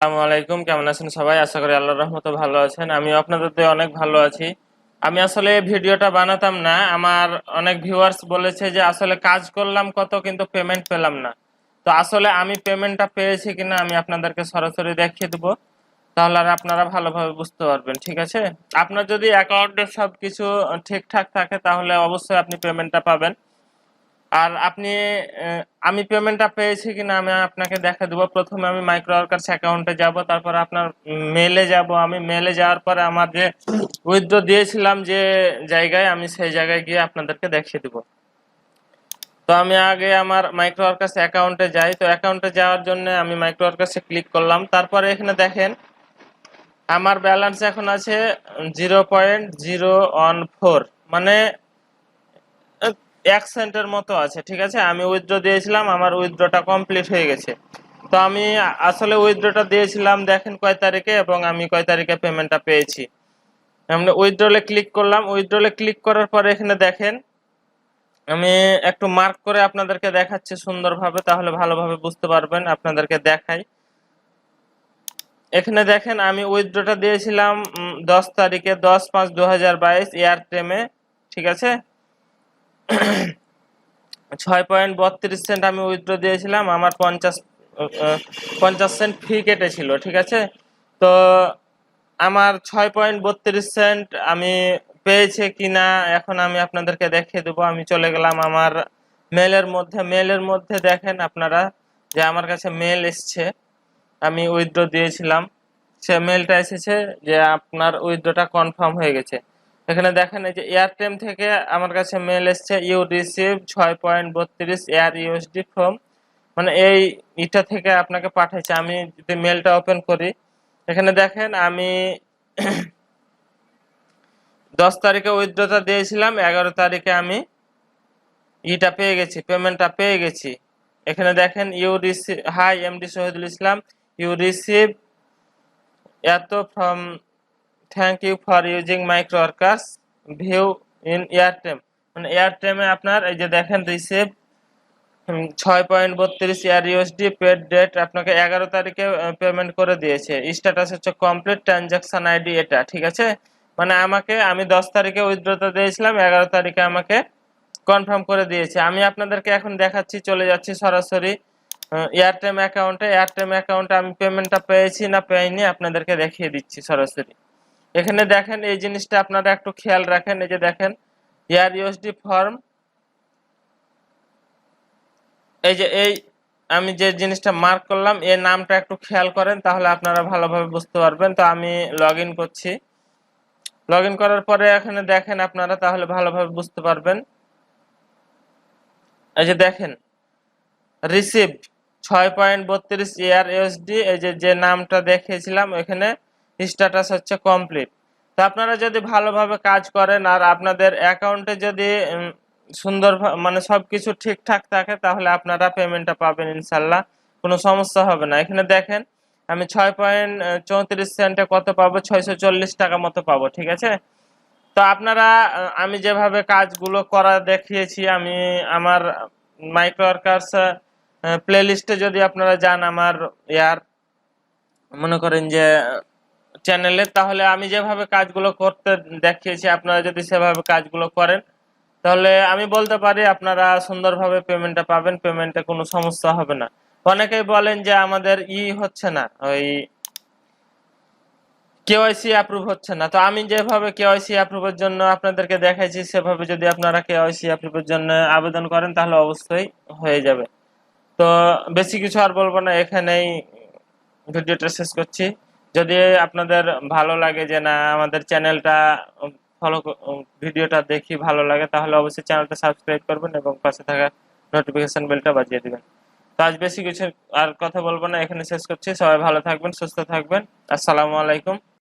আসসালামু আলাইকুম, কেমন আছেন সবাই? আশা করি আল্লাহর রহমতে ভালো আছেন। আমিও আপনাদের দিয়ে অনেক ভালো আছি। আমি আসলে ভিডিওটা বানাতাম না, আমার অনেক ভিউয়ার্স বলেছে যে আসলে কাজ করলাম কত কিন্তু পেমেন্ট পেলাম না। তো আসলে আমি পেমেন্টটা পেয়েছি কিনা আমি আপনাদেরকে সরাসরি দেখিয়ে দেবো, তাহলে আর আপনারা ভালোভাবে বুঝতে পারবেন। ঠিক আছে? আপনার যদি অ্যাকাউন্টে সবকিছু ঠিকঠাক থাকে তাহলে অবশ্যই আপনি পেমেন্টটা পাবেন। আর আপনি আমি পেমেন্টটা পেয়েছি কিনা আমি আপনাকে দেখা দেবো। প্রথমে আমি মাইক্রোওয়ার্কার্স অ্যাকাউন্টে যাব, তারপর আপনার মেলে যাব। আমি মেলে যাওয়ার পরে আমার যে উইথড্র দিয়েছিলাম যে জায়গায়, আমি সেই জায়গায় গিয়ে আপনাদেরকে দেখিয়ে দেবো। তো আমি আগে আমার মাইক্রোওয়ার্কার্স অ্যাকাউন্টে যাই। তো অ্যাকাউন্টে যাওয়ার জন্য আমি মাইক্রোওয়ার্কার্সে ক্লিক করলাম। তারপরে এখানে দেখেন আমার ব্যালেন্স এখন আছে 0.014, মানে 1 সেন্টের মতো আছে। ঠিক আছে, আমি উইথড্র দিয়েছিলাম, আমার উইথড্রটা কমপ্লিট হয়ে গেছে। তো আমি আসলে উইথড্রটা দিয়েছিলাম দেখেন কয় তারিখে, এবং আমি কয় তারিখে পেমেন্টটা পেয়েছি। আমরা উইথড্রলে ক্লিক করলাম। উইথড্রলে ক্লিক করার পরে এখানে দেখেন আমি একটু মার্ক করে আপনাদেরকে দেখাচ্ছি সুন্দরভাবে, তাহলে ভালোভাবে বুঝতে পারবেন। আপনাদেরকে দেখাই। এখানে দেখেন আমি উইথড্রটা দিয়েছিলাম 10 তারিখে, 10/5/2022 এয়ারটেমে। ঠিক আছে, 6.32 সেন্ট আমি উইথড্র দিয়েছিলাম। আমার 50 সেন্ট ফি কেটেছিল। ঠিক আছে, তো আমার 6.32 সেন্ট আমি পেয়েছে কিনা এখন আমি আপনাদেরকে দেখিয়ে দেবো। আমি চলে গেলাম আমার মেলের মধ্যে দেখেন আপনারা যে আমার কাছে মেল এসছে, আমি উইথড্র দিয়েছিলাম, সে মেলটা এসেছে যে আপনার উইথড্রটা কনফার্ম হয়ে গেছে। এখানে দেখেন এই যে এয়ারটেম থেকে আমার কাছে মেল এসছে, you receive 6.32 air USD from, মানে এইটা থেকে আপনাকে পাঠাইছে। আমি যদি মেলটা ওপেন করি, এখানে দেখেন আমি 10 তারিখে উইথড্রটা দিয়েছিলাম, 11 তারিখে আমি পেয়ে গেছি, পেমেন্টটা পেয়ে গেছি। এখানে দেখেন you receive, hi MD Shahidul Islam, you receive এত from, thank you for using Microworkers, view in Airtm, মানে এয়ারটেমে আপনার এই যে দেখেন receive 6.32 air USD, paid date আপনাকে 11 তারিখে পেমেন্ট করে দিয়েছে। স্ট্যাটাস হচ্ছে কমপ্লিট, ট্রানজাকশন আইডি এটা। ঠিক আছে, মানে আমি 10 তারিখে উইথড্রটা দিয়েছিলাম, 11 তারিখে আমাকে কনফার্ম করে দিয়েছে। আমি আপনাদেরকে এখন দেখাচ্ছি, চলে যাচ্ছি সরাসরি এয়ারটেম অ্যাকাউন্টে আমি পেমেন্টটা পেয়েছি না পেইনি আপনাদেরকে দেখিয়ে দিচ্ছি সরাসরি। এখানে দেখেন এই জিনিসটা আপনারা একটু খেয়াল রাখেন। এই যে দেখেন এয়ার ইউএসডি ফর্ম, এই আমি যে জিনিসটা মার্ক করলাম এর নামটা একটু খেয়াল করেন, তাহলে আপনারা ভালোভাবে বুঝতে পারবেন। তো আমি লগ ইন করছি। লগ ইন করার পরে এখানে দেখেন আপনারা, তাহলে ভালোভাবে বুঝতে পারবেন। এই যে দেখেন রিসিভ 6.32 এয়ার ইউএসডি, এই যে নামটা দেখিয়েছিলাম এখানে স্ট্যাটাস হচ্ছে কমপ্লিট। তো আপনারা যদি ভালোভাবে কাজ করেন আর আপনাদের অ্যাকাউন্টে যদি সুন্দর মানে সবকিছু ঠিকঠাক থাকে, তাহলে আপনারা পেমেন্টটা পাবেন ইনশাল্লাহ, কোনো সমস্যা হবে না। এখানে দেখেন আমি 6.34 সেন্টে কত পাবো, 640 টাকা মতো পাবো। ঠিক আছে, তো আপনারা আমি যেভাবে কাজগুলো করা দেখিয়েছি, আমি আমার মাইক্রোওয়ার্কার্স প্লে লিস্টে যদি আপনারা যান আমার মনে করেন যে চ্যানেলে, তাহলে আমি যেভাবে কাজগুলো করতে দেখিয়েছি আপনারা যদি সেভাবে কাজগুলো করেন, তাহলে আমি বলতে পারি আপনারা সুন্দরভাবে পেমেন্টটা পাবেন, পেমেন্টে কোনো সমস্যা হবে না। অনেকেই বলেন যে আমাদের হচ্ছে না, ওই কেওয়াইসি অ্যাপ্রুভ হচ্ছে না। তো আমি যেভাবে কেওয়াইসি অ্যাপ্রুভের জন্য আপনাদেরকে দেখাইছি, সেভাবে যদি আপনারা কেওয়াইসি অ্যাপ্রুভের জন্য আবেদন করেন তাহলে অবশ্যই হয়ে যাবে। তো বেশি কিছু আর বলবো না, এখানেই ভিডিওটা শেষ করছি। যদি আপনাদের ভালো লাগে যে না আমাদের চ্যানেলটা ফলো, ভিডিওটা দেখি ভালো লাগে, তাহলে অবশ্যই চ্যানেলটা সাবস্ক্রাইব করবেন এবং পাশে থাকা নোটিফিকেশন বেলটা বাজিয়ে দিবেন। তো আজ বেশি কিছু আর কথা বলবো না, এখানে শেষ করছি। সবাই ভালো থাকবেন, সুস্থ থাকবেন। আসসালামু আলাইকুম।